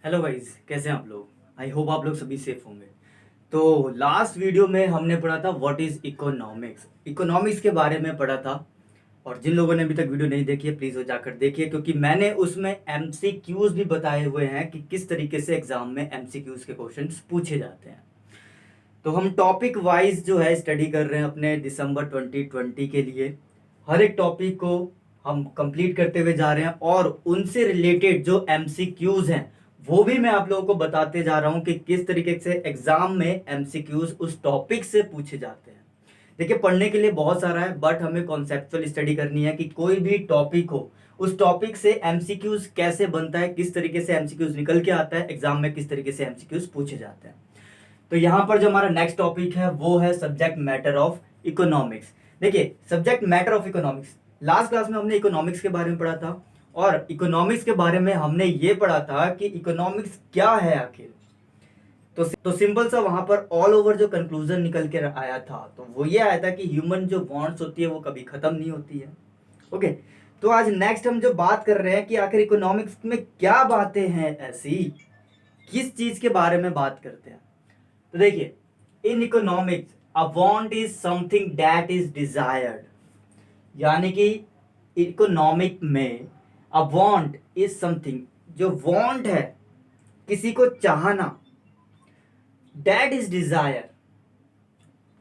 Hello guys, कैसे हैं आप लोग। आई होप आप लोग सभी सेफ होंगे। तो लास्ट वीडियो में हमने पढ़ा था व्हाट इज इकोनॉमिक्स। इकोनॉमिक्स के बारे में पढ़ा था। और जिन लोगों ने अभी तक वीडियो नहीं देखी है प्लीज़ वो जाकर देखिए, क्योंकि मैंने उसमें एमसीक्यूज भी बताए हुए हैं कि किस तरीके से एग्जाम में एमसीक्यूज के क्वेश्चंस पूछे जाते हैं। तो हम टॉपिक वाइज जो है स्टडी कर रहे हैं अपने दिसंबर 2020 के लिए। हर एक टॉपिक को हम कंप्लीट करते हुए जा रहे हैं और उनसे रिलेटेड जो एमसीक्यूज हैं वो भी मैं आप लोगों को बताते जा रहा हूं कि किस तरीके से एग्जाम में एमसीक्यूज उस टॉपिक से पूछे जाते हैं। देखिए, पढ़ने के लिए बहुत सारा है बट हमें कॉन्सेप्चुअल स्टडी करनी है कि कोई भी टॉपिक हो उस टॉपिक से एमसीक्यूज कैसे बनता है, किस तरीके से एमसीक्यूज निकल के आता है एग्जाम में, किस तरीके से एमसीक्यूज पूछे जाते हैं। तो यहाँ पर जो हमारा नेक्स्ट टॉपिक है वो है सब्जेक्ट मैटर ऑफ इकोनॉमिक्स। देखिए, subject matter of economics, last class में हमने इकोनॉमिक्स के बारे में पढ़ा था और इकोनॉमिक्स के बारे में हमने ये पढ़ा था कि इकोनॉमिक्स क्या है आखिर। तो सिंपल सा वहां पर ऑल ओवर जो कंक्लूजन निकल के आया था तो वो ये आया था कि ह्यूमन जो बॉन्ड्स होती है वो कभी खत्म नहीं होती है। ओके। तो आज नेक्स्ट हम जो बात कर रहे हैं कि आखिर इकोनॉमिक्स में क्या बातें हैं ऐसी, किस चीज के बारे में बात करते हैं। तो देखिए, in economics a want is something that is desired, यानी कि इकोनॉमिक में अ वांट इज समथिंग, जो वांट है किसी को चाहना, दैट इज डिजायर।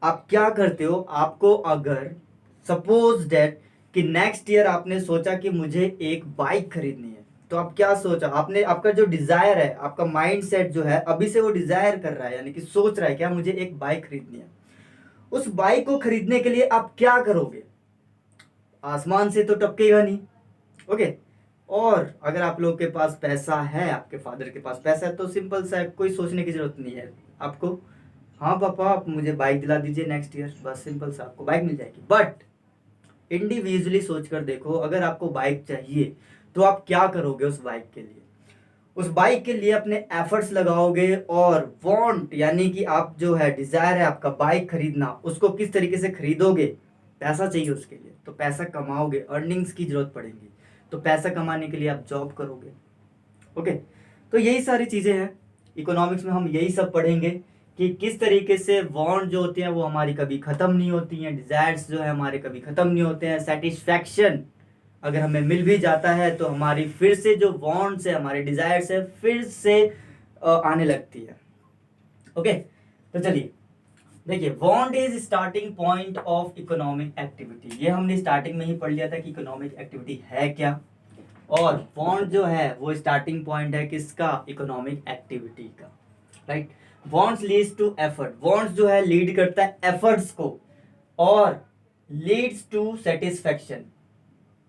आप क्या करते हो, आपको अगर सपोज दैट कि नेक्स्ट ईयर आपने सोचा कि मुझे एक बाइक खरीदनी है, तो आप क्या सोचा, आपने आपका जो डिजायर है, आपका माइंड सेट जो है अभी से वो डिजायर कर रहा है, यानी कि सोच रहा है क्या मुझे एक बाइक खरीदनी है। उस बाइक को खरीदने के लिए आप क्या करोगे, आसमान से तो टपकेगा नहीं। ओके। और अगर आप लोग के पास पैसा है, आपके फादर के पास पैसा है, तो सिंपल सा है, कोई सोचने की जरूरत नहीं है आपको। हाँ पापा आप मुझे बाइक दिला दीजिए नेक्स्ट ईयर, बस सिंपल सा आपको बाइक मिल जाएगी। बट इंडिविजुअली सोच कर देखो, अगर आपको बाइक चाहिए तो आप क्या करोगे उस बाइक के लिए। उस बाइक के लिए अपने एफर्ट्स लगाओगे और वांट यानी कि आप जो है डिजायर है आपका बाइक खरीदना, उसको किस तरीके से खरीदोगे। पैसा चाहिए उसके लिए तो पैसा कमाओगे, अर्निंग्स की जरूरत पड़ेगी, तो पैसा कमाने के लिए आप जॉब करोगे। ओके। तो यही सारी चीजें हैं इकोनॉमिक्स में, हम यही सब पढ़ेंगे कि किस तरीके से वांट जो होती हैं वो हमारी कभी खत्म नहीं होती हैं, डिजायर्स जो है हमारे कभी खत्म नहीं होते हैं, सेटिस्फैक्शन अगर हमें मिल भी जाता है तो हमारी फिर से जो वांट्स है, हमारे डिजायर्स है, फिर से आने लगती है। ओके। तो चलिए देखिए, want is starting point of economic activity, ये हमने स्टार्टिंग में ही पढ़ लिया था कि इकोनॉमिक एक्टिविटी है क्या। और वांट जो है वो स्टार्टिंग पॉइंट है किसका, इकोनॉमिक एक्टिविटी का। Right. Wants leads to effort, wants जो है लीड करता है एफर्ट्स को, और लीड्स टू सेटिस्फेक्शन,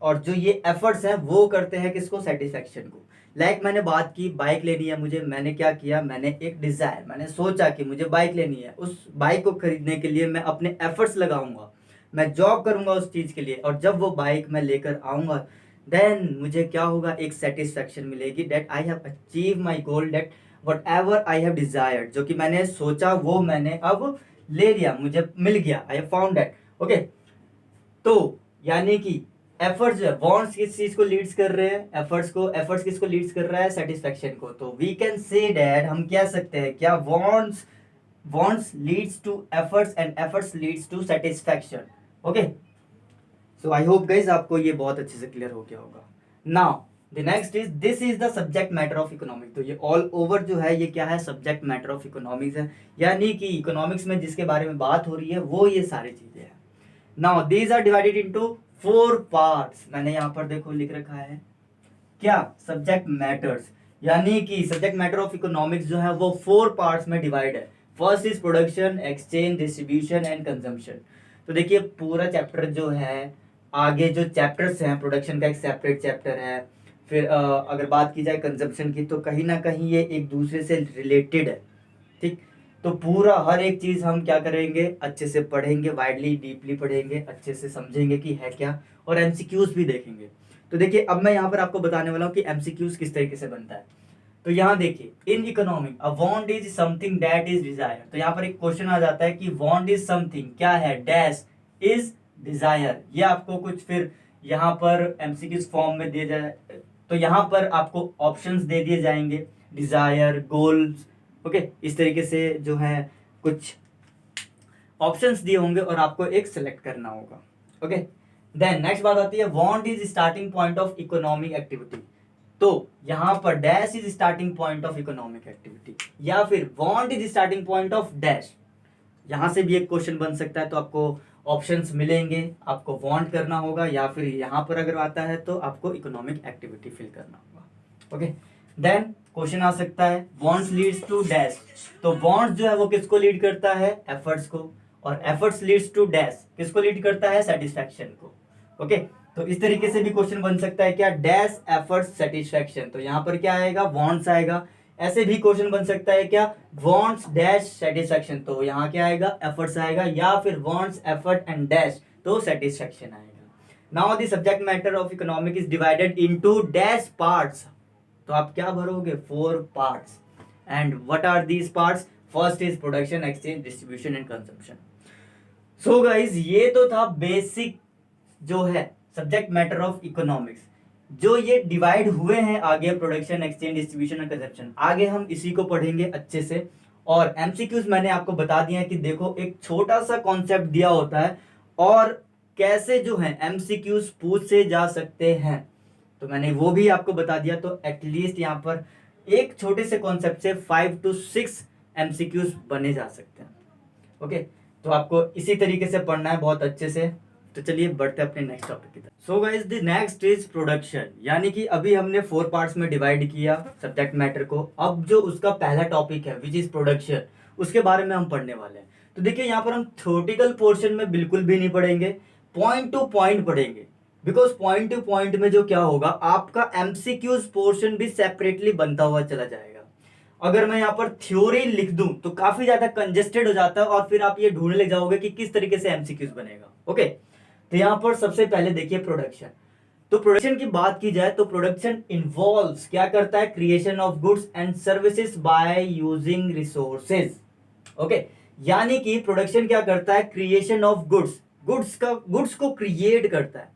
और जो ये एफर्ट्स हैं वो करते हैं किसको, सेटिस्फेक्शन को। मैंने बात की बाइक लेनी है मुझे, मैंने क्या किया, मैंने एक डिजायर, मैंने सोचा कि मुझे बाइक लेनी है, उस बाइक को खरीदने के लिए मैं अपने एफर्ट्स लगाऊंगा, मैं जॉब करूंगा उस चीज के लिए, और जब वो बाइक मैं लेकर आऊंगा देन मुझे क्या होगा, एक सेटिस्फेक्शन मिलेगी, that I have achieve my goal, that what ever I have desired, जो कि मैंने सोचा वो मैंने अब ले लिया, मुझे मिल गया, I have found that. Okay. तो यानी कि एफर्ट्स जो है, वांट्स किस चीज को लीड्स कर रहे हैं, एफर्ट्स को, एफर्ट्स किसको लीड्स कर रहा है, सेटिस्फेक्शन को। तो वी कैन से दैट, हम कह सकते हैं क्या, wants leads to efforts and efforts leads to satisfaction. Okay. So I hope guys आपको ये बहुत अच्छे से क्लियर हो गया होगा। Now the next is, this is the subject matter of economics. तो ये ऑल ओवर जो है ये क्या है, सब्जेक्ट मैटर ऑफ इकोनॉमिक्स है, यानी कि इकोनॉमिक्स में जिसके बारे में बात हो रही है वो ये सारी चीजें हैं। Now these are divided into 4 parts, मैंने यहाँ पर देखो लिख रखा है क्या, सब्जेक्ट मैटर्स, यानी कि सब्जेक्ट मैटर ऑफ इकोनॉमिक्स जो है वो 4 पार्ट्स में डिवाइड है। First is production, exchange, distribution and consumption. तो देखिए पूरा चैप्टर जो है, आगे जो चैप्टर्स हैं, प्रोडक्शन का एक सेपरेट चैप्टर है, फिर अगर बात की जाए कंजम्पशन की तो कहीं ना कहीं ये एक दूसरे से रिलेटेड है। ठीक। तो पूरा हर एक चीज हम क्या करेंगे, अच्छे से पढ़ेंगे, वाइडली डीपली पढ़ेंगे, अच्छे से समझेंगे कि है क्या, और एमसीक्यूज भी देखेंगे। तो देखिए अब मैं यहाँ पर आपको बताने वाला हूँ कि एमसीक्यूज किस तरीके से बनता है। तो यहाँ देखिए, in economic a want is something that is desire. तो यहाँ पर एक क्वेश्चन आ जाता है कि वांट इज समथिंग क्या है, डैश इज डिजायर, ये आपको कुछ फिर यहाँ पर एमसीक्यूज फॉर्म में दिए जाए, तो यहाँ पर आपको ऑप्शंस दे दिए जाएंगे। डिजायर, गोल्स, ओके, इस तरीके से जो है कुछ ऑप्शंस दिए होंगे और आपको एक सेलेक्ट करना होगा। ओके, देन नेक्स्ट बात आती है want is starting point of economic activity. तो यहाँ पर dash is starting point of economic activity या फिर want is starting point of dash, यहाँ से भी एक क्वेश्चन बन सकता है। तो आपको ऑप्शंस मिलेंगे, आपको वांट करना होगा या फिर यहाँ पर अगर आता है तो आपको इकोनॉमिक एक्टिविटी फिल करना होगा। ओके, देन क्वेश्चन आ सकता है वांट्स लीड्स टू डैश। तो वांट्स जो है वो किसको लीड करता है, एफर्ट्स को, और एफर्ट्स लीड्स टू डैश किसको लीड करता है, सेटिस्फैक्शन को। ओके, तो इस तरीके से भी क्वेश्चन बन सकता है क्या, डैश एफर्ट्स सेटिस्फैक्शन, तो यहाँ पर क्या आएगा, वांट्स आएगा। ऐसे भी क्वेश्चन बन सकता है क्या, वांट्स डैश सेटिस्फैक्शन, तो यहाँ क्या आएगा, एफर्ट्स आएगा, या फिर वांट्स एफर्ट एंड डैश, तो सेटिस्फैक्शन आएगा। Now the subject matter of economic is divided into dash parts, तो आप क्या भरोगे, 4 parts. And what are these parts, first is production, exchange, distribution and consumption. So guys ये तो था basic जो है सब्जेक्ट मैटर ऑफ इकोनॉमिक्स। जो ये डिवाइड हुए हैं आगे, प्रोडक्शन, एक्सचेंज, डिस्ट्रीब्यूशन और कंजप्शन, आगे हम इसी को पढ़ेंगे अच्छे से। और एमसीक्यूज मैंने आपको बता दिया है कि देखो एक छोटा सा कॉन्सेप्ट दिया होता है और कैसे जो है एमसीक्यूज पूछे जा सकते हैं, तो मैंने वो भी आपको बता दिया। तो एटलीस्ट यहाँ पर एक छोटे से कॉन्सेप्ट से 5 to 6 एमसीक्यूज बने जा सकते हैं। ओके, तो आपको इसी तरीके से पढ़ना है बहुत अच्छे से। तो चलिए बढ़ते हैं अपने नेक्स्ट टॉपिक की तरफ। So guys the next is production, यानी कि अभी हमने 4 पार्ट्स में डिवाइड किया सब्जेक्ट मैटर को। अब जो उसका पहला टॉपिक है विच इज प्रोडक्शन, उसके बारे में हम पढ़ने वाले हैं। तो देखिए यहाँ पर हम थ्योरेटिकल पोर्शन में बिल्कुल भी नहीं पढ़ेंगे, पॉइंट टू पॉइंट पढ़ेंगे। बिकॉज पॉइंट टू पॉइंट में जो क्या होगा, आपका एमसीक्यूज पोर्शन भी सेपरेटली बनता हुआ चला जाएगा। अगर मैं यहाँ पर थ्योरी लिख दूं तो काफी ज्यादा कंजेस्टेड हो जाता है और फिर आप ये ढूंढने लग जाओगे कि किस तरीके से एमसीक्यूज बनेगा। ओके, तो यहाँ पर सबसे पहले देखिए प्रोडक्शन। तो प्रोडक्शन की बात की जाए तो प्रोडक्शन इन्वॉल्व्स क्या करता है, creation of goods and services by using resources. Okay, यानी कि प्रोडक्शन क्या करता है, क्रिएशन ऑफ गुड्स को क्रिएट करता है।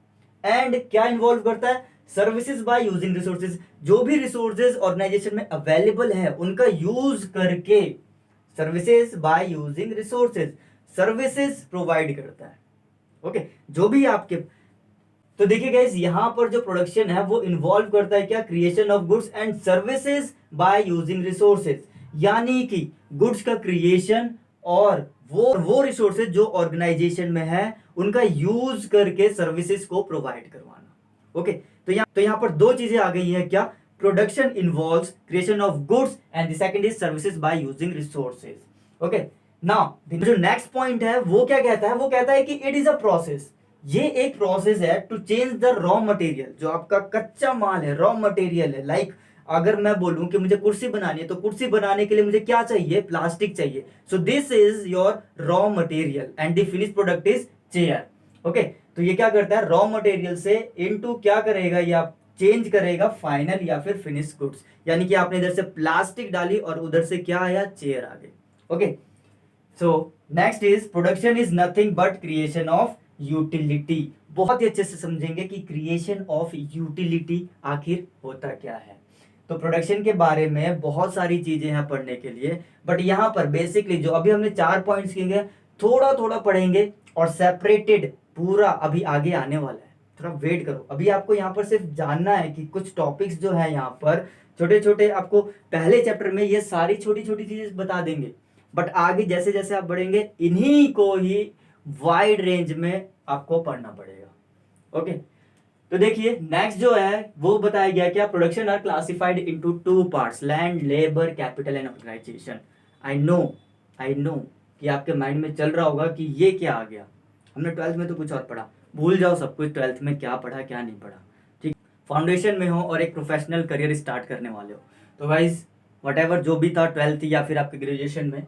एंड क्या इन्वॉल्व करता है, सर्विसेज बाय यूजिंग रिसोर्सेज, जो भी रिसोर्सेज ऑर्गेनाइजेशन में अवेलेबल है उनका यूज करके, services by using resources, services provide करता है। ओके, जो भी आपके, तो देखिए गाइस यहाँ पर जो प्रोडक्शन है वो इन्वॉल्व करता है क्या, creation of goods and services by using resources, यानी कि गुड्स का क्रिएशन और वो रिसोर्सेज जो ऑर्गेनाइजेशन में है उनका यूज करके सर्विसेज को प्रोवाइड करवाना। ओके, तो यहाँ पर 2 चीजें आ गई है क्या, production involves creation of goods and the second is services by using resources. Okay, now जो नेक्स्ट पॉइंट है वो क्या कहता है, वो कहता है कि इट इज अ प्रोसेस, ये एक प्रोसेस है to change the raw material, जो आपका कच्चा माल है, रॉ मटेरियल है। लाइक अगर मैं बोलूं कि मुझे कुर्सी बनानी है तो कुर्सी बनाने के लिए मुझे क्या चाहिए, प्लास्टिक चाहिए। So this is your raw material and the finish product is chair. Okay, तो ये क्या करता है, रॉ मटेरियल से इनटू क्या करेगा, या चेंज करेगा फाइनल या फिर फिनिश गुड्स, यानी कि आपने इधर से प्लास्टिक डाली और उधर से क्या आया, चेयर आ गई। Okay, so next is production is nothing but creation of utility. बहुत ही अच्छे से समझेंगे कि क्रिएशन ऑफ यूटिलिटी आखिर होता क्या है। तो प्रोडक्शन के बारे में बहुत सारी चीजें हैं पढ़ने के लिए, बट यहाँ पर बेसिकली जो अभी हमने 4 पॉइंट्स किए गए, थोड़ा थोड़ा पढ़ेंगे और सेपरेटेड पूरा अभी आगे आने वाला है। थोड़ा वेट करो, अभी आपको यहाँ पर सिर्फ जानना है कि कुछ टॉपिक्स जो है यहाँ पर छोटे छोटे, आपको पहले चैप्टर में ये सारी छोटी छोटी चीजें बता देंगे, बट आगे जैसे जैसे आप बढ़ेंगे इन्हीं को ही वाइड रेंज में आपको पढ़ना पड़ेगा। ओके, तो देखिए नेक्स्ट जो है वो बताया गया क्या, production are classified into 2 parts, land, labour, capital and organisation. I know कि आपके माइंड में चल रहा होगा कि ये क्या आ गया, हमने 12th में तो कुछ और पढ़ा, भूल जाओ सब कुछ 12th में क्या पढ़ा क्या नहीं पढ़ा। ठीक, फाउंडेशन में हो और एक प्रोफेशनल करियर स्टार्ट करने वाले हो, तो गाइस व्हाटएवर जो भी था 12th या फिर आपके ग्रेजुएशन में,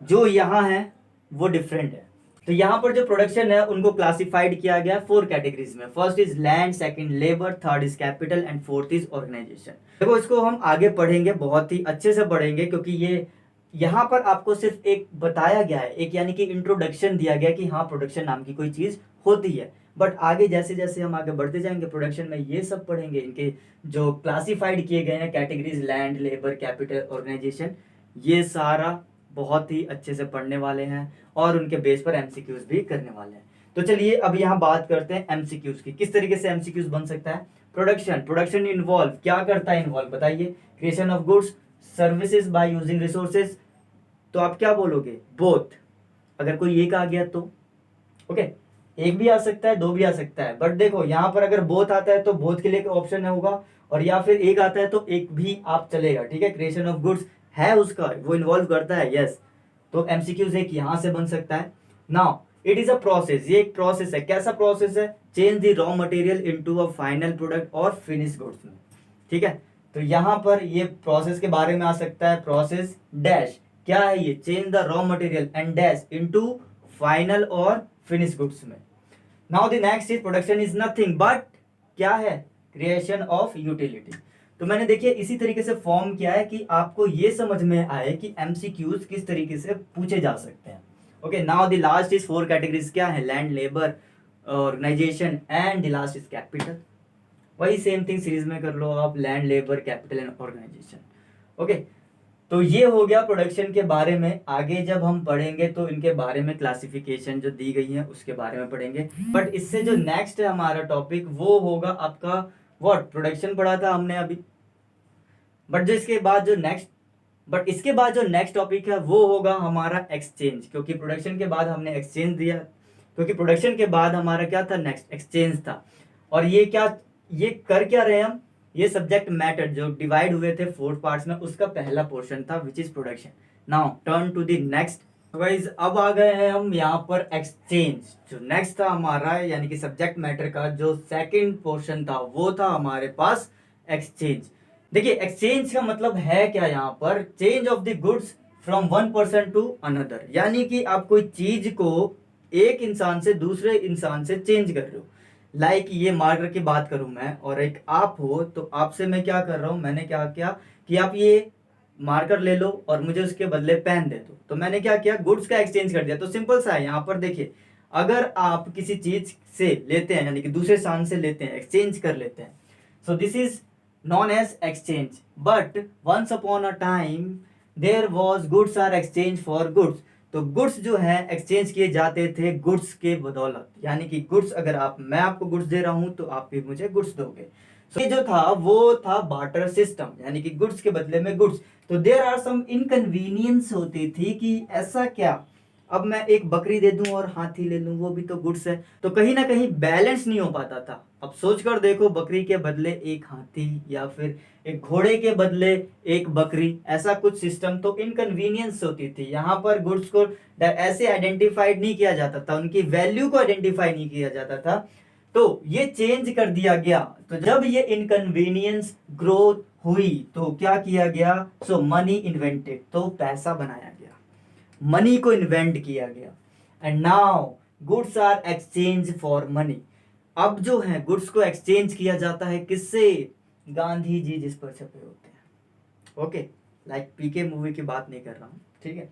जो यहाँ है वो डिफरेंट है। तो यहाँ पर जो प्रोडक्शन है उनको क्लासिफाइड किया गया 4 कैटेगरीज में। First is land, second labour, third is capital and fourth is organisation. देखो इसको हम आगे पढ़ेंगे, बहुत ही अच्छे से पढ़ेंगे, क्योंकि ये यहाँ पर आपको सिर्फ एक बताया गया है, एक यानी कि इंट्रोडक्शन दिया गया कि हाँ प्रोडक्शन नाम की कोई चीज होती है, बट आगे जैसे जैसे हम आगे बढ़ते जाएंगे प्रोडक्शन में ये सब पढ़ेंगे, इनके जो क्लासिफाइड किए गए हैं categories, land, labour, capital, organisation, ये सारा बहुत ही अच्छे से पढ़ने वाले हैं और उनके बेस पर एमसीक्यूज भी करने वाले हैं। तो चलिए अब यहाँ बात करते हैं एमसीक्यूज की, किस तरीके से एमसीक्यूज बन सकता है। प्रोडक्शन इन्वॉल्व क्या करता है, इन्वॉल्व बताइए, creation of goods services by using resources. तो आप क्या बोलोगे, बोथ। अगर कोई एक आ गया तो ओके, एक भी आ सकता है, दो भी आ सकता है, बट देखो यहाँ पर अगर बोथ आता है तो बोथ के लिए ऑप्शन होगा, और या फिर एक आता है तो एक भी आप चलेगा, ठीक है। क्रिएशन ऑफ गुड्स है उसका, वो इन्वॉल्व करता है, यस। तो एमसीक्यूज एक यहां से बन सकता है। Now it is a process, ये एक प्रोसेस है, कैसा प्रोसेस है, change the raw material into a final product और फिनिश गुड्स में, ठीक है। तो यहां पर ये प्रोसेस के बारे में आ सकता है, प्रोसेस डैश क्या है ये, change the raw material and dash into final और फिनिश गुड्स में। Now the next is production is nothing but क्या है, क्रिएशन ऑफ यूटिलिटी। तो मैंने देखिए इसी तरीके से फॉर्म किया है कि आपको ये समझ में आए कि एमसीक्यूज किस तरीके से पूछे जा सकते हैं। Okay, now the last is 4 categories क्या है, land, labour, organisation and the last is capital. वही सेम थिंग सीरीज में कर लो आप, land, labour, capital and organisation. Okay, तो ये हो गया प्रोडक्शन के बारे में। आगे जब हम पढ़ेंगे तो इनके बारे में क्लासिफिकेशन जो दी गई है उसके बारे में पढ़ेंगे, बट इससे जो नेक्स्ट है हमारा टॉपिक वो होगा आपका व्हाट, प्रोडक्शन पढ़ा था हमने अभी, बट जो इसके बाद जो नेक्स्ट बट इसके बाद जो नेक्स्ट टॉपिक है वो होगा हमारा एक्सचेंज, क्योंकि प्रोडक्शन के बाद हमने एक्सचेंज दिया, क्योंकि प्रोडक्शन के बाद हमारा क्या था, नेक्स्ट एक्सचेंज था। और ये क्या, ये कर क्या रहे हम, ये सब्जेक्ट मैटर जो डिवाइड हुए थे 4 पार्ट्स में उसका पहला पोर्शन था which is production. Now turn to the next guys, अब आ गए हैं हम यहाँ पर एक्सचेंज, जो नेक्स्ट था हमारा यानी कि सब्जेक्ट मैटर का जो सेकंड पोर्शन था वो था हमारे पास एक्सचेंज। देखिए एक्सचेंज का मतलब है क्या, यहाँ पर change of the goods from one person to another, यानी कि आप कोई चीज को एक इंसान से दूसरे इंसान से चेंज कर रहे हो। लाइक ये मार्कर की बात करूं मैं और एक आप हो, तो आपसे मैं क्या कर रहा हूं, मैंने क्या किया कि आप ये मार्कर ले लो और मुझे उसके बदले पेन दे दो, तो मैंने क्या किया, गुड्स का एक्सचेंज कर दिया। तो सिंपल सा है, यहाँ पर देखिए अगर आप किसी चीज से लेते हैं यानी कि दूसरे स्थान से लेते हैं, एक्सचेंज कर लेते हैं, so this is known as exchange. But once upon a time there was goods are exchange for goods. तो गुड्स जो है एक्सचेंज किए जाते थे गुड्स के बदौलत, यानी कि गुड्स अगर मैं आपको गुड्स दे रहा हूं तो आप भी मुझे गुड्स दोगे। ये जो था वो था बार्टर सिस्टम, यानी कि गुड्स के बदले में गुड्स। तो देयर आर सम इनकन्वीनियंस होती थी कि ऐसा क्या, अब मैं एक बकरी दे दूं और हाथी ले लूं, वो भी तो गुड्स है, तो कहीं ना कहीं बैलेंस नहीं हो पाता था। अब सोच कर देखो, बकरी के बदले एक हाथी या फिर एक घोड़े के बदले एक बकरी, ऐसा कुछ सिस्टम, तो इनकन्वीनियंस होती थी। यहाँ पर गुड्स को ऐसे आइडेंटिफाइड नहीं किया जाता था, उनकी वैल्यू को आइडेंटिफाई नहीं किया जाता था, तो ये चेंज कर दिया गया। तो जब ये इनकन्वीनियंस ग्रोथ हुई तो क्या किया गया, सो मनी इन्वेंटेड, तो पैसा बनाया गया, मनी को इन्वेंट किया गया। And now goods are exchange for money. अब जो है गुड्स को एक्सचेंज किया जाता है किससे, गांधी जी जिस पर छपे होते हैं। ओके, लाइक पीके मूवी की बात नहीं कर रहा हूँ, ठीक है।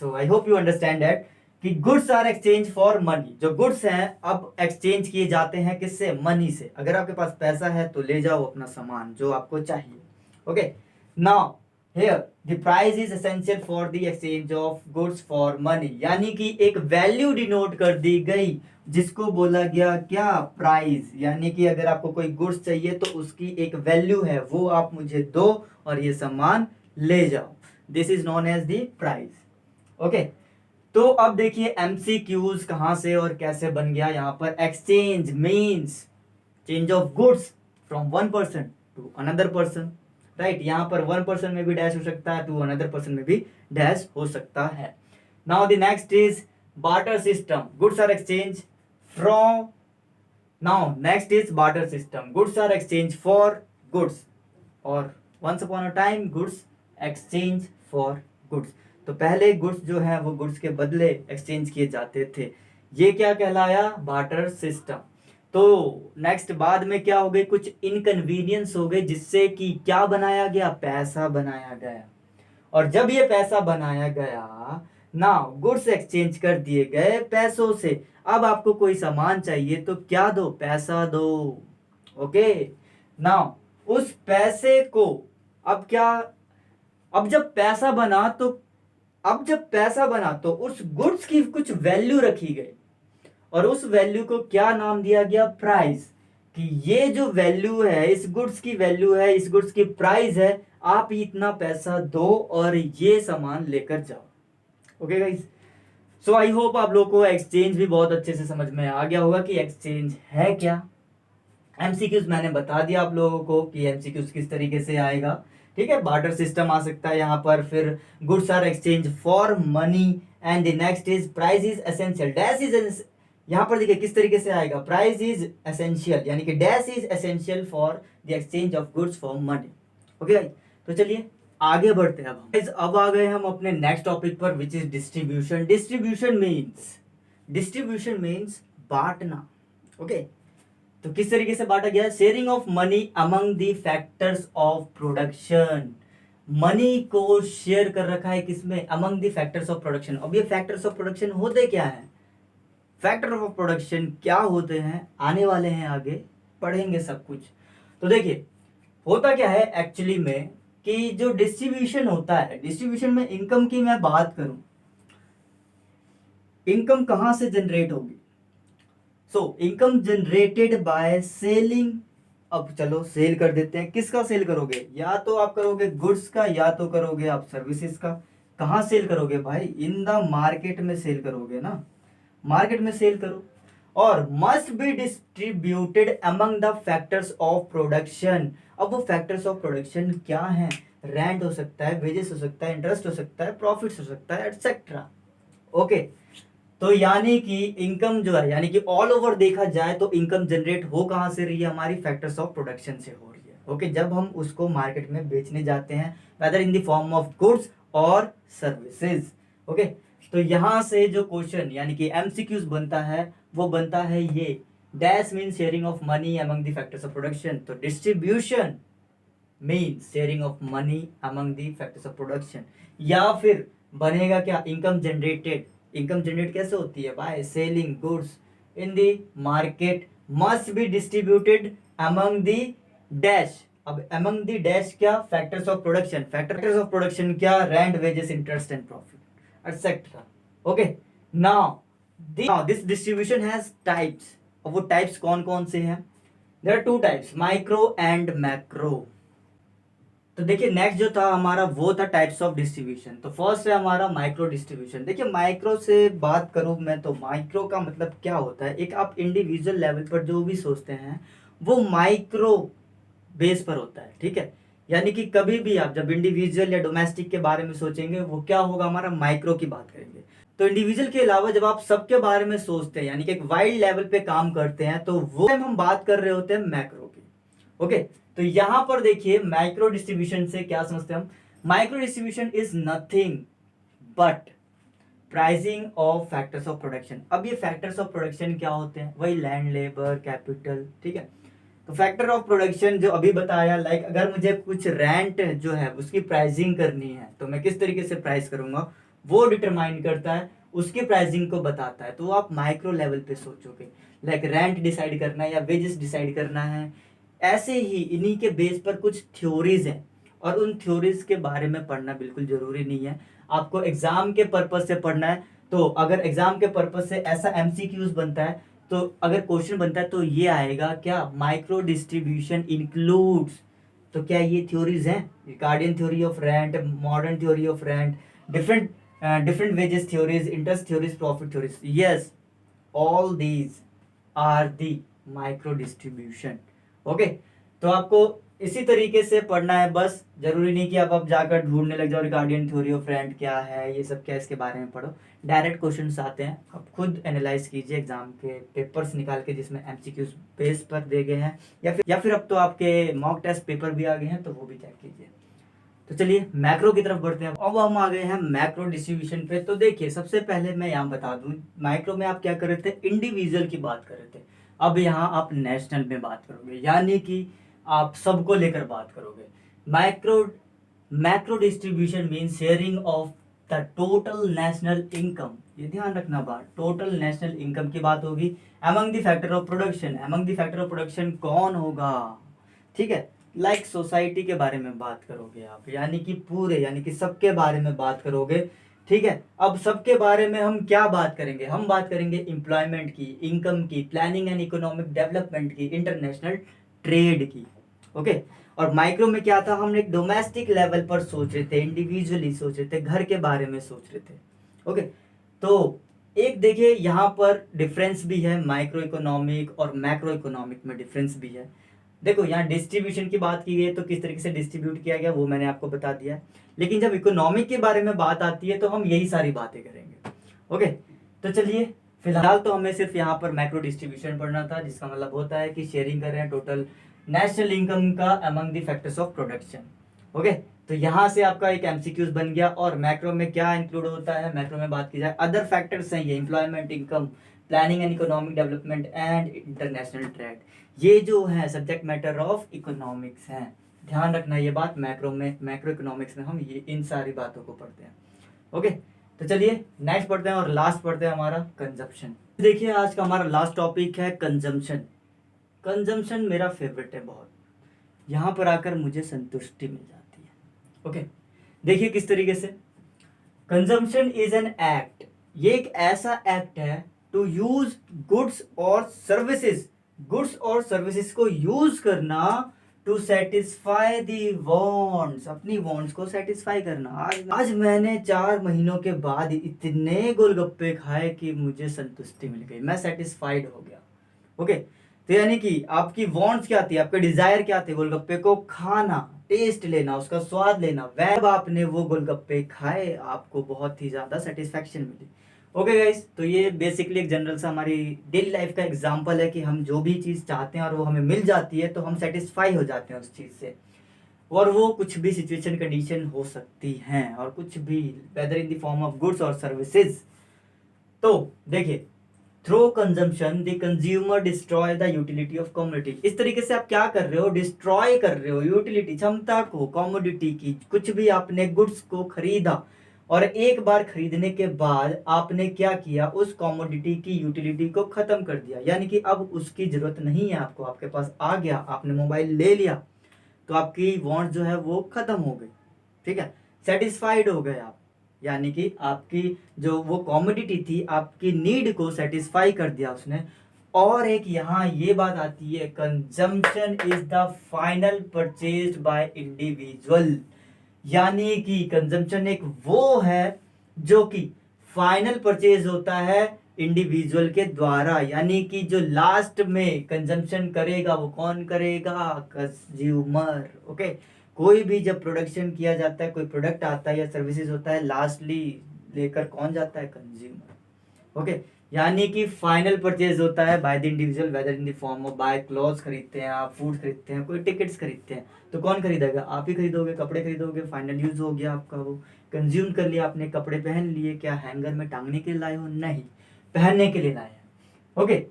So I hope you understand that कि goods are exchange for money, जो गुड्स हैं अब एक्सचेंज किए जाते हैं किससे, मनी से। अगर आपके पास पैसा है तो ले जाओ अपना सामान जो आपको चाहिए। Okay, now here the price is essential for the exchange of goods for money, यानी कि एक वैल्यू डिनोट कर दी गई जिसको बोला गया क्या, प्राइस, यानी कि अगर आपको कोई गुड्स चाहिए तो उसकी एक वैल्यू है, वो आप मुझे दो और ये सामान ले जाओ, this is known as the price. Okay, तो अब देखिए एमसीक्यूज कहां से और कैसे बन गया। यहाँ पर exchange means change of goods from one person to another person, right. यहाँ पर वन पर्सन में भी डैश हो सकता है, टू अनदर पर्सन में भी डैश हो सकता है। Now the next is barter system, goods are exchange from, now next is barter system, goods are exchange for goods, और once upon a time goods exchange for goods. तो पहले goods जो है वो गुड्स के बदले एक्सचेंज किए जाते थे, ये क्या कहलाया, बार्टर सिस्टम। तो नेक्स्ट बाद में क्या हो गए, कुछ इनकन्वीनियंस हो गए जिससे कि क्या बनाया गया, पैसा बनाया गया। और जब ये पैसा बनाया गया नाउ गुड्स एक्सचेंज कर दिए गए पैसों से। अब आपको कोई सामान चाहिए तो क्या दो, पैसा दो। ओके, नाउ उस पैसे को अब क्या, अब जब पैसा बना तो अब जब पैसा बना तो उस गुड्स की कुछ वैल्यू रखी गई और उस वैल्यू को क्या नाम दिया गया, प्राइस। कि ये जो वैल्यू है, इस गुड्स की वैल्यू है, इस गुड्स की प्राइस है, आप इतना पैसा दो और ये सामान लेकर जाओ। Okay guys, so I hope आप लोगों को एक्सचेंज भी बहुत अच्छे से समझ में आ गया होगा कि एक्सचेंज है क्या। एमसीक्यूज मैंने बता दिया आप लोगों को कि एमसीक्यूज किस तरीके से आएगा। ठीक है, बार्टर सिस्टम आ सकता है यहाँ पर, फिर goods are exchange for money and the next is price is essential, dash is, यहाँ पर देखिए किस तरीके से आएगा, प्राइस इज एसेंशियल यानी कि dash is essential for the exchange of goods for money. Okay भाई, तो चलिए आगे बढ़ते हैं। अब आ गए हम अपने नेक्स्ट टॉपिक पर which is distribution. Distribution means बांटना। ओके, तो किस तरीके से बांटा गया है, sharing of money among the factors of production. Money को शेयर कर रखा है किसमें, among the factors of production. अब ये फैक्टर्स ऑफ प्रोडक्शन होते क्या है, फैक्टर ऑफ प्रोडक्शन क्या होते हैं, आने वाले हैं आगे पढ़ेंगे सब कुछ। तो देखिए होता क्या है एक्चुअली में कि जो डिस्ट्रीब्यूशन होता है, डिस्ट्रीब्यूशन में इनकम की मैं बात करूं, इनकम कहां से जनरेट होगी, so income generated by selling. अब चलो सेल कर देते हैं, किसका सेल करोगे, या तो आप करोगे गुड्स का या तो करोगे आप सर्विसेज का। कहाँ सेल करोगे भाई, इन द मार्केट में सेल करोगे ना, मार्केट में सेल करो। और must be distributed among the factors of production. अब वो फैक्टर्स ऑफ प्रोडक्शन क्या हैं, रेंट हो सकता है, वेजेस हो सकता है, इंटरेस्ट हो सकता है, प्रॉफिट्स हो सकता है, एटसेट्रा। ओके, तो यानी कि इनकम जो है, यानी कि ऑल ओवर देखा जाए तो इनकम जनरेट हो कहां से रही है, हमारी फैक्टर्स ऑफ प्रोडक्शन से हो रही है। ओके, जब हम उसको मार्केट में बेचने जाते हैं, whether in the form of goods और सर्विसेज। ओके, तो यहां से जो क्वेश्चन यानी कि एमसीक्यूज बनता है वो बनता है ये, dash mean sharing of money among the factors of production. तो distribution mean sharing of money among the factors of production. या फिर बनेगा क्या, इनकम जनरेटेड। इनकम जनरेट कैसे होती है, by selling goods in the market must be distributed among the dash. अब among the dash क्या, factors of production. Factors of production क्या, rent, wages, interest and profit etc. Okay, now this distribution has types। अब वो types कौन कौन से हैं, there are two types, micro and macro. तो देखिए नेक्स्ट जो था हमारा वो था टाइप्स ऑफ डिस्ट्रीब्यूशन। तो फर्स्ट है हमारा माइक्रो डिस्ट्रीब्यूशन। देखिए माइक्रो से बात करूं मैं तो माइक्रो का मतलब क्या होता है, एक आप इंडिविजुअल लेवल पर जो भी सोचते हैं वो माइक्रो बेस पर होता है। ठीक है, यानी कि कभी भी आप जब इंडिविजुअल या डोमेस्टिक के बारे में सोचेंगे वो क्या होगा, हमारा माइक्रो की बात करेंगे। तो इंडिविजुअल के अलावा जब आप सबके बारे में सोचते हैं यानी कि एक वाइड लेवल पे काम करते हैं तो वो टाइम हम बात कर रहे होते हैं मैक्रो की। ओके, तो यहां पर देखिए माइक्रो डिस्ट्रीब्यूशन से क्या समझते हैं हम, micro distribution is nothing but pricing of factors of production. अब ये फैक्टर्स ऑफ प्रोडक्शन क्या होते हैं, वही लैंड, लेबर, कैपिटल। ठीक है, तो फैक्टर ऑफ प्रोडक्शन जो अभी बताया, लाइक अगर मुझे कुछ रेंट जो है उसकी प्राइसिंग करनी है तो मैं किस तरीके से प्राइस करूंगा, वो डिटरमाइन करता है, उसकी प्राइसिंग को बताता है। तो आप माइक्रो लेवल पे सोचोगे, लाइक रेंट डिसाइड करना है या वेजेस डिसाइड करना है। ऐसे ही इन्हीं के बेस पर कुछ थ्योरीज हैं और उन थ्योरीज के बारे में पढ़ना बिल्कुल जरूरी नहीं है, आपको एग्जाम के पर्पज से पढ़ना है। तो अगर एग्जाम के पर्पज से ऐसा एमसीक्यूज बनता है तो अगर क्वेश्चन बनता है तो ये आएगा क्या, माइक्रो डिस्ट्रीब्यूशन इंक्लूड्स। तो क्या ये थ्योरीज हैं, Ricardian theory of rent, modern theory of rent, different different wages theories, interest theories, profit theories, yes all these are the micro distribution. Okay, तो आपको इसी तरीके से पढ़ना है, बस जरूरी नहीं कि आप अब जाकर ढूंढने लग जाओ रिकार्डियन थ्योरी ऑफ रेंट क्या है, ये सब क्या, इसके बारे में पढ़ो। डायरेक्ट क्वेश्चंस आते हैं, आप खुद एनालाइज कीजिए एग्जाम के पेपर्स निकाल के जिसमें एमसीक्यूज बेस पर दे गए हैं, या फिर अब तो आपके मॉक टेस्ट पेपर भी आ गए हैं तो वो भी चेक कीजिए। तो चलिए मैक्रो की तरफ बढ़ते हैं। अब हम आ गए हैं मैक्रो डिस्ट्रीब्यूशन पे। तो देखिए सबसे पहले मैं यहाँ बता दूं, माइक्रो में आप क्या कर रहे थे, इंडिविजुअल की बात कर रहे थे। अब यहाँ आप नेशनल में बात करोगे, यानी कि आप सबको लेकर बात करोगे। Macro macro distribution mean sharing of the total national income, ये ध्यान रखना बात, टोटल नेशनल इनकम की बात होगी। Among the factor of production, among the factor of production कौन होगा, ठीक है, लाइक सोसाइटी के बारे में बात करोगे आप, यानी कि पूरे, यानी कि सबके बारे में बात करोगे, ठीक है। अब सबके बारे में हम क्या बात करेंगे, हम बात करेंगे एम्प्लॉयमेंट की, इनकम की, प्लानिंग एंड इकोनॉमिक डेवलपमेंट की, इंटरनेशनल ट्रेड की, ओके। और माइक्रो में क्या था, हम एक डोमेस्टिक लेवल पर सोच रहे थे, इंडिविजुअली सोच रहे थे, घर के बारे में सोच रहे थे, ओके। तो एक देखिए यहाँ पर डिफरेंस भी है, माइक्रो इकोनॉमिक और मैक्रो इकोनॉमिक में डिफरेंस भी है। देखो यहाँ डिस्ट्रीब्यूशन की बात की गई तो किस तरीके से डिस्ट्रीब्यूट किया गया वो मैंने आपको बता दिया, लेकिन जब इकोनॉमिक के बारे में बात आती है तो हम यही सारी बातें करेंगे, ओके। तो चलिए फिलहाल तो हमें सिर्फ यहाँ पर मैक्रो डिस्ट्रीब्यूशन पढ़ना था, जिसका मतलब होता है कि शेयरिंग कर रहे हैं टोटल नेशनल इनकम का among the factors of production, okay. तो यहाँ से आपका एक एमसीक्यूज बन गया। और मैक्रो में क्या इंक्लूड होता है, मैक्रो में बात की जाए अदर फैक्टर्स हैं ये, employment, income, planning and economic development and international trade, ये जो है सब्जेक्ट मैटर ऑफ इकोनॉमिक्स हैं। ध्यान रखना ये बात, मैक्रो में, मैक्रो इकोनॉमिक्स में हम ये इन सारी बातों को पढ़ते हैं, ओके। तो चलिए नेक्स्ट पढ़ते हैं और लास्ट पढ़ते हैं हमारा कंजप्शन। देखिए आज का हमारा लास्ट टॉपिक है कंजम्पशन। कंजम्पशन मेरा फेवरेट है बहुत, यहाँ पर आकर मुझे संतुष्टि मिल जाती है, ओके। देखिए किस तरीके से, कंजम्पशन इज एन एक्ट, ये एक ऐसा एक्ट है टू यूज गुड्स और सर्विसेज, गुड्स और सर्विसेज को यूज करना टू सेटिस्फाई दी वांट्स, अपनी वांट्स को सेटिस्फाई करना। आज मैंने 4 महीनों के बाद इतने गोलगप्पे खाए कि मुझे संतुष्टि मिल गई, मैं सेटिस्फाइड हो गया, ओके। तो यानी कि आपकी वांट्स क्या थी, आपके डिजायर क्या थे, गोलगप्पे को खाना, टेस्ट लेना, उसका स्वाद लेना, वह आपने वो गोलगप्पे खाए, आपको बहुत ही ज्यादा सेटिस्फैक्शन मिली, ओके गाइस। तो ये बेसिकली एक जनरल सा हमारी डेली लाइफ का एग्जांपल है कि हम जो भी चीज़ चाहते हैं और वो हमें मिल जाती है तो हम सेटिस्फाई हो जाते हैं उस चीज़ से, और वो कुछ भी सिचुएशन कंडीशन हो सकती हैं, और कुछ भी, whether in the form of goods और सर्विसेज। तो देखिए, through consumption the consumer destroy the utility of commodity, इस तरीके से आप क्या कर रहे हो, डिस्ट्रॉय कर रहे हो यूटिलिटी, क्षमता को, कमोडिटी की, कुछ भी आपने गुड्स को खरीदा और एक बार खरीदने के बाद आपने क्या किया, उस कमोडिटी की यूटिलिटी को खत्म कर दिया, यानी कि अब उसकी जरूरत नहीं है आपको, आपके पास आ गया, आपने मोबाइल ले लिया तो आपकी वांट जो है वो खत्म हो गई, ठीक है, सेटिस्फाइड हो गए आप, यानी कि आपकी जो वो कमोडिटी थी आपकी नीड को सेटिस्फाई कर दिया उसने। और एक यहाँ ये बात आती है, consumption is the final purchase by individual, यानी कि कंजम्पशन एक वो है जो कि फाइनल परचेज होता है इंडिविजुअल के द्वारा, यानी कि जो लास्ट में कंजम्पशन करेगा वो कौन करेगा, कंज्यूमर, ओके। कोई भी जब प्रोडक्शन किया जाता है, कोई प्रोडक्ट आता है या सर्विसेज होता है, लास्टली लेकर कौन जाता है, कंज्यूमर, ओके। यानी कि फाइनल परचेज होता है by the individual, whether in the form of buy clothes खरीदते हैं आप, फूड खरीदते हैं, कोई टिकट्स खरीदते हैं, तो कौन खरीदेगा, आप ही खरीदोगे, कपड़े खरीदोगे, फाइनल यूज हो गया आपका, वो कंज्यूम कर लिया आपने, कपड़े पहन लिए, क्या हैंगर में टांगने के लिए लाए हो, नहीं, पहनने के लिए लाए हैं, ओके।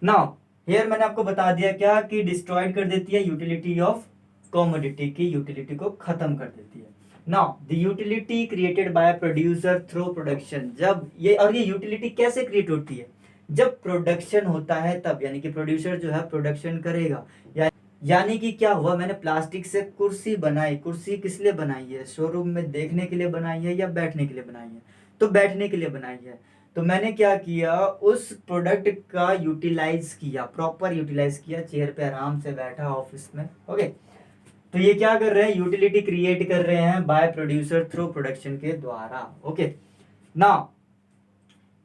नाउ हियर मैंने आपको बता दिया क्या कि डिस्ट्रॉयड कर देती है यूटिलिटी ऑफ कमोडिटी की, यूटिलिटी को खत्म कर देती है। Now the utility created by producer through production, जब ये, और ये यूटिलिटी कैसे क्रिएट होती है, जब प्रोडक्शन होता है तब, यानी कि प्रोड्यूसर जो है प्रोडक्शन करेगा, यानी कि क्या हुआ, मैंने प्लास्टिक से कुर्सी बनाई, कुर्सी किस लिए बनाई है, शोरूम में देखने के लिए बनाई है या बैठने के लिए बनाई है, तो बैठने के लिए बनाई है। तो मैंने क्या किया, उस प्रोडक्ट का यूटिलाइज किया, प्रॉपर यूटिलाइज किया, चेयर पे आराम से बैठा ऑफिस में, ओके। तो ये क्या कर रहे हैं, यूटिलिटी क्रिएट कर रहे हैं बाय प्रोड्यूसर थ्रू प्रोडक्शन के द्वारा, ओके। नाउ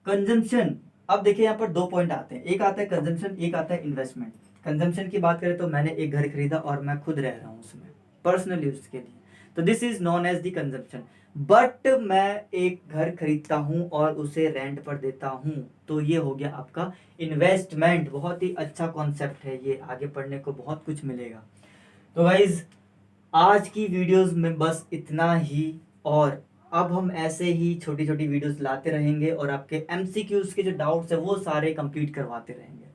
कंजम्पशन, अब देखिए यहाँ पर 2 पॉइंट आते हैं, एक आता है कंजम्पशन, एक आता है इन्वेस्टमेंट। कंजम्पशन की बात करें तो मैंने एक घर खरीदा और मैं खुद रह रहा हूँ उसमें पर्सनल यूज के लिए, तो this is known as the consumption. But मैं एक घर खरीदता हूँ और उसे रेंट पर देता हूँ, तो ये हो गया आपका इन्वेस्टमेंट। बहुत ही अच्छा कॉन्सेप्ट है ये, आगे पढ़ने को बहुत कुछ मिलेगा। तो गाइज आज की वीडियोस में बस इतना ही, और अब हम ऐसे ही छोटी छोटी वीडियोस लाते रहेंगे और आपके एमसीक्यूज के जो डाउट्स है वो सारे कंप्लीट करवाते रहेंगे।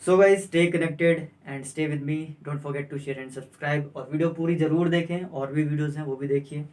So guys stay connected and stay with me, don't forget to share and subscribe, और वीडियो पूरी जरूर देखें, और भी वीडियोस हैं वो भी देखिए।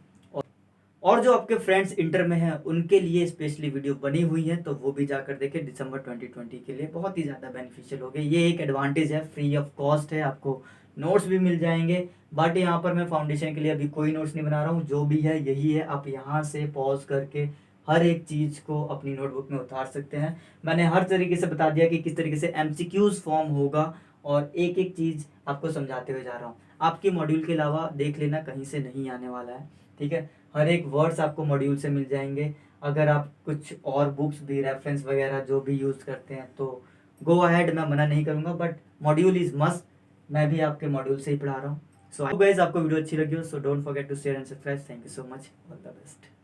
और जो आपके फ्रेंड्स इंटर में हैं उनके लिए स्पेशली वीडियो बनी हुई है, तो वो भी जाकर देखें। दिसंबर 2020 के लिए बहुत ही ज़्यादा बेनिफिशियल हो गए। ये एक एडवांटेज है, फ्री ऑफ कॉस्ट है, आपको नोट्स भी मिल जाएंगे। बट यहाँ पर मैं फाउंडेशन के लिए अभी कोई नोट्स नहीं बना रहा हूँ, जो भी है यही है। आप यहाँ से पॉज करके हर एक चीज़ को अपनी नोटबुक में उतार सकते हैं। मैंने हर तरीके से बता दिया कि किस तरीके से MCQs फॉर्म होगा, और एक एक चीज़ आपको समझाते हुए जा रहा हूँ। आपके मॉड्यूल के अलावा देख लेना, कहीं से नहीं आने वाला है, ठीक है। हर एक वर्ड्स आपको मॉड्यूल से मिल जाएंगे। अगर आप कुछ और बुक्स भी, रेफरेंस वगैरह जो भी यूज़ करते हैं तो गो अहेड, मैं मना नहीं करूँगा, बट मॉड्यूल इज़ मस्ट। मैं भी आपके मॉड्यूल से ही पढ़ा रहा हूँ। सो गाइस, आपको वीडियो अच्छी लगी हो, so don't forget to share and subscribe. Thank you so much, all the best.